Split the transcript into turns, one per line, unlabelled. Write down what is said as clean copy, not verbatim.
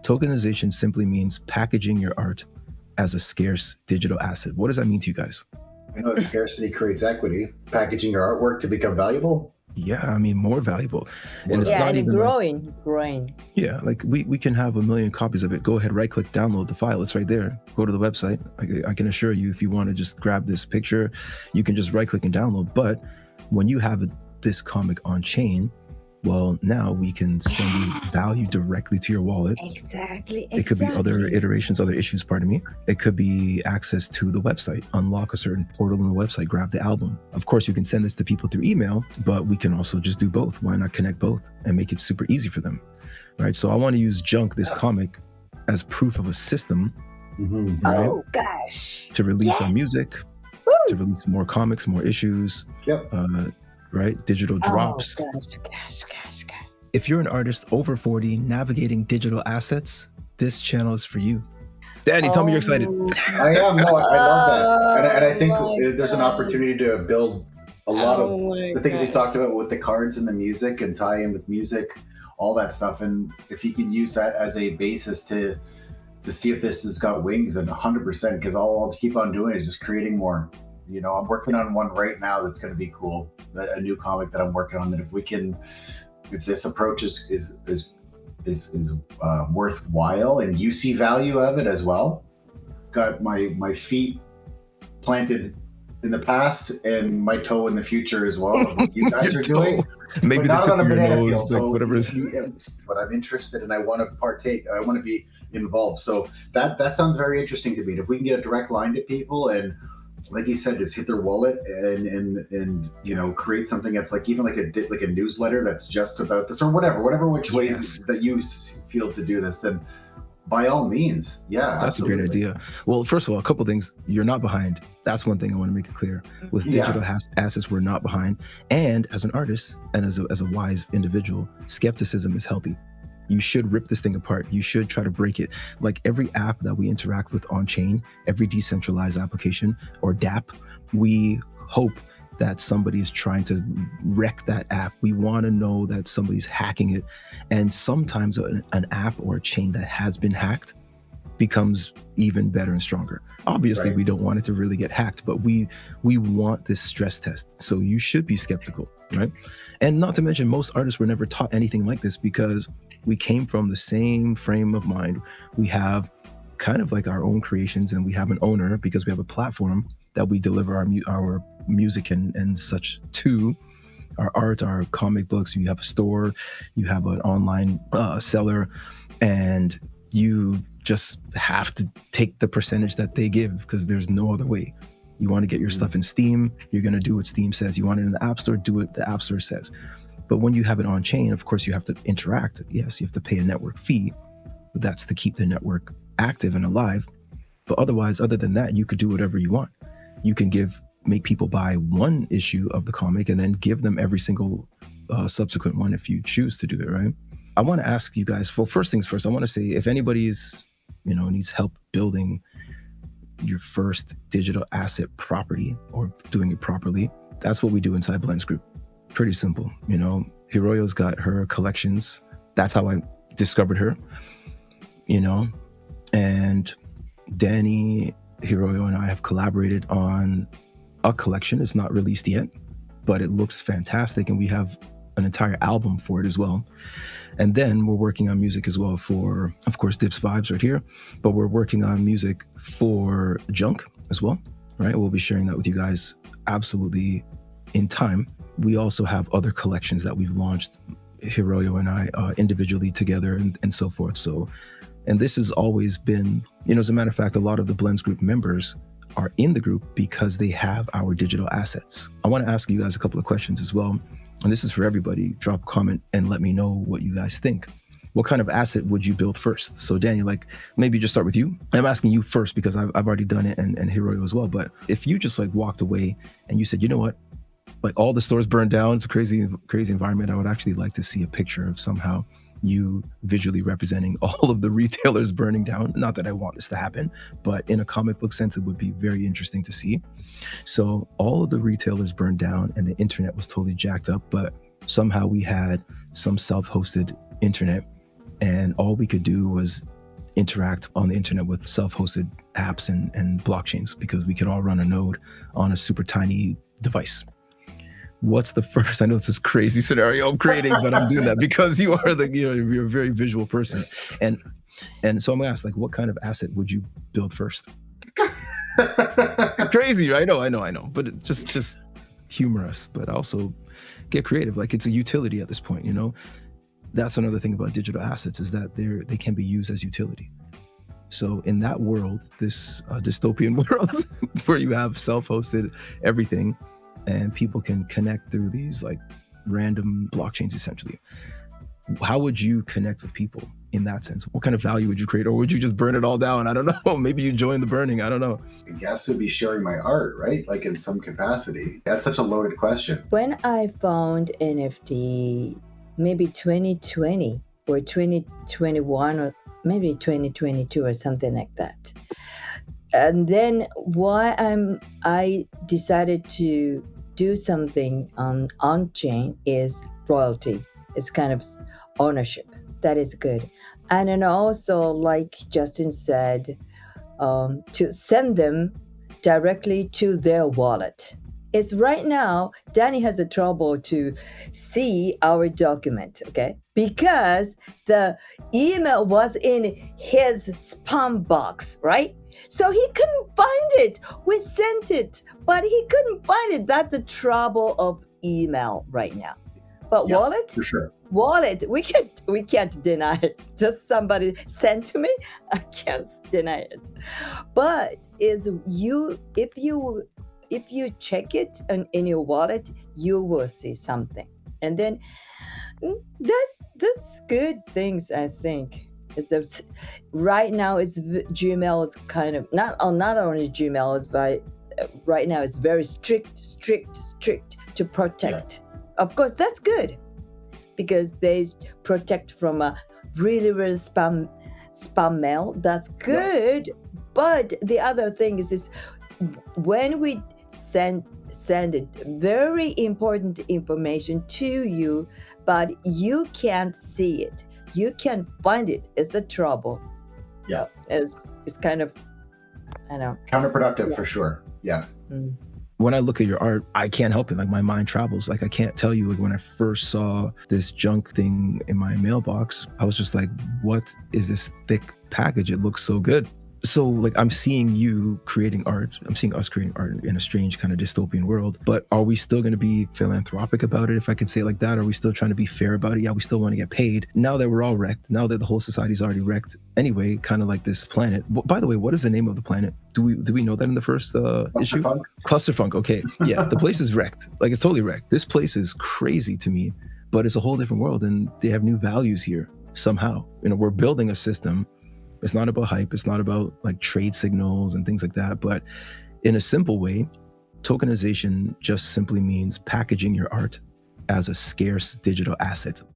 Tokenization simply means packaging your art as a scarce digital asset. What does that mean to you guys?
I know that scarcity creates equity. Packaging your artwork to become valuable.
Yeah, I mean, more valuable.
And
it's
Yeah,
not
and
even
growing.
Yeah, like we can have 1 million copies of it. Go ahead, right click, download the file. It's right there. Go to the website. I can assure you, if you want to just grab this picture, you can just right click and download. But when you have this comic on chain, well, now we can send you value directly to your wallet.
Exactly.
It could be other iterations, other issues, pardon me. It could be access to the website, unlock a certain portal on the website, grab the album. Of course, you can send this to people through email, but we can also just do both. Why not connect both and make it super easy for them, right? So I want to use Junk, this comic, as proof of a system,
right? Oh, gosh.
To release our music, to release more comics, more issues, right? Digital drops.
Oh, gosh.
If you're an artist over 40 navigating digital assets, this channel is for you. Danny, tell me you're excited.
I am. No, I love that. And I think there's an opportunity to build a lot of the things we talked about with the cards and the music and tie in with music, all that stuff. And if you can use that as a basis to see if this has got wings, and 100%, because all I'll keep on doing is just creating more. You know, I'm working on one right now that's going to be cool. A new comic that I'm working on, that if this approach is worthwhile and you see value of it as well. Got my feet planted in the past and my toe in the future as well, of what you guys are doing.
Maybe the tip of your nose, like whatever it is.
But I'm interested and I want to partake. I want to be involved. So that sounds very interesting to me. And if we can get a direct line to people and, like you said, just hit their wallet and you know, create something that's like even like a newsletter that's just about this, or whatever which ways that you feel to do this, then by all means, that's
absolutely a great idea. Well, first of all, a couple things. You're not behind. That's one thing I want to make it clear. With digital assets, we're not behind. And as an artist and as a wise individual, skepticism is healthy. You should rip this thing apart. You should try to break it. Like every app that we interact with on chain, every decentralized application or DApp, we hope that somebody is trying to wreck that app. We want to know that somebody's hacking it. And sometimes an app or a chain that has been hacked becomes even better and stronger. Obviously, we don't want it to really get hacked, but we want this stress test. So you should be skeptical, right? And not to mention, most artists were never taught anything like this because we came from the same frame of mind. We have kind of like our own creations, and we have an owner because we have a platform that we deliver our music and such to, our art, our comic books. You have a store, you have an online seller, and you just have to take the percentage that they give because there's no other way. You want to get your stuff in Steam, you're going to do what Steam says. You want it in the App Store, do what the App Store says. But when you have it on chain, of course, you have to interact. Yes, you have to pay a network fee, but that's to keep the network active and alive. But otherwise, other than that, you could do whatever you want. You can make people buy one issue of the comic and then give them every single subsequent one if you choose to do it, right? I want to ask you guys, well, first things first, I want to say if anybody's, needs help building your first digital asset property or doing it properly, that's what we do inside BlendsGroup. Pretty simple. Hiroyo's got her collections. That's how I discovered her, and Danny, Hiroyo, and I have collaborated on a collection. It's not released yet, but it looks fantastic. And we have an entire album for it as well. And then we're working on music as well for, of course, Dips Vibes right here, but we're working on music for Junk as well, right? We'll be sharing that with you guys absolutely in time. We also have other collections that we've launched, Hiroyo and I, individually together and so forth. So, and this has always been, as a matter of fact, a lot of the BlendsGroup members are in the group because they have our digital assets. I want to ask you guys a couple of questions as well. And this is for everybody. Drop a comment and let me know what you guys think. What kind of asset would you build first? So Danny, maybe just start with you. I'm asking you first because I've already done it and Hiroyo as well. But if you just walked away and you said, you know what, all the stores burned down, it's a crazy environment. I would actually like to see a picture of somehow you visually representing all of the retailers burning down. Not that I want this to happen, but in a comic book sense, it would be very interesting to see. So all of the retailers burned down and the internet was totally jacked up, but somehow we had some self-hosted internet and all we could do was interact on the internet with self-hosted apps and blockchains, because we could all run a node on a super tiny device. What's the first, I know it's this crazy scenario I'm creating, but I'm doing that because you're a very visual person. And so I'm gonna ask, like, what kind of asset would you build first? It's crazy, right? I know, but it just humor us, but also get creative. Like, it's a utility at this point, you know? That's another thing about digital assets, is that they can be used as utility. So in that world, this dystopian world where you have self-hosted everything and people can connect through these like random blockchains, essentially, how would you connect with people in that sense? What kind of value would you create? Or would you just burn it all down? I don't know. Maybe you join the burning. I don't know.
I guess it'd be sharing my art, right? Like, in some capacity. That's such a loaded question.
When I found NFT, maybe 2020 or 2021 or maybe 2022 or something like that. And then why I decided to do something on chain is royalty. It's kind of ownership. That is good. And then also, like Justin said, to send them directly to their wallet. It's right now, Danny has a trouble to see our document, okay? Because the email was in his spam box, right? So he couldn't find it. We sent it, but he couldn't find it. That's the trouble of email right now. But
Yeah,
wallet?
for sure.
Wallet, we can't deny it. Just somebody sent to me, I can't deny it. But if you check it in your wallet, you will see something. And then that's good things, I think. Right now, Gmail is kind of not only Gmail is, but right now it's very strict to protect. Yeah. Of course, that's good because they protect from a really spam mail. That's good. Yeah. But the other thing is when we send it very important information to you, but you can't see it. You can't find it. It's a trouble.
Yeah.
It's kind of, I know.
Counterproductive, for sure. Yeah.
Mm.
When I look at your art, I can't help it. Like, my mind travels. Like, I can't tell you, like, when I first saw this junk thing in my mailbox, I was just like, what is this thick package? It looks so good. So, like, I'm seeing you creating art. I'm seeing us creating art in a strange kind of dystopian world. But are we still going to be philanthropic about it, if I can say it like that? Are we still trying to be fair about it? Yeah, we still want to get paid. Now that we're all wrecked, now that the whole society's already wrecked anyway, kind of like this planet. By the way, what is the name of the planet? Do we know that in the first issue? Clusterfunk. Okay. Yeah, the place is wrecked. Like, it's totally wrecked. This place is crazy to me, but it's a whole different world, and they have new values here somehow. You know, we're building a system. It's not about hype. It's not about like trade signals and things like that. But in a simple way, tokenization just simply means packaging your art as a scarce digital asset.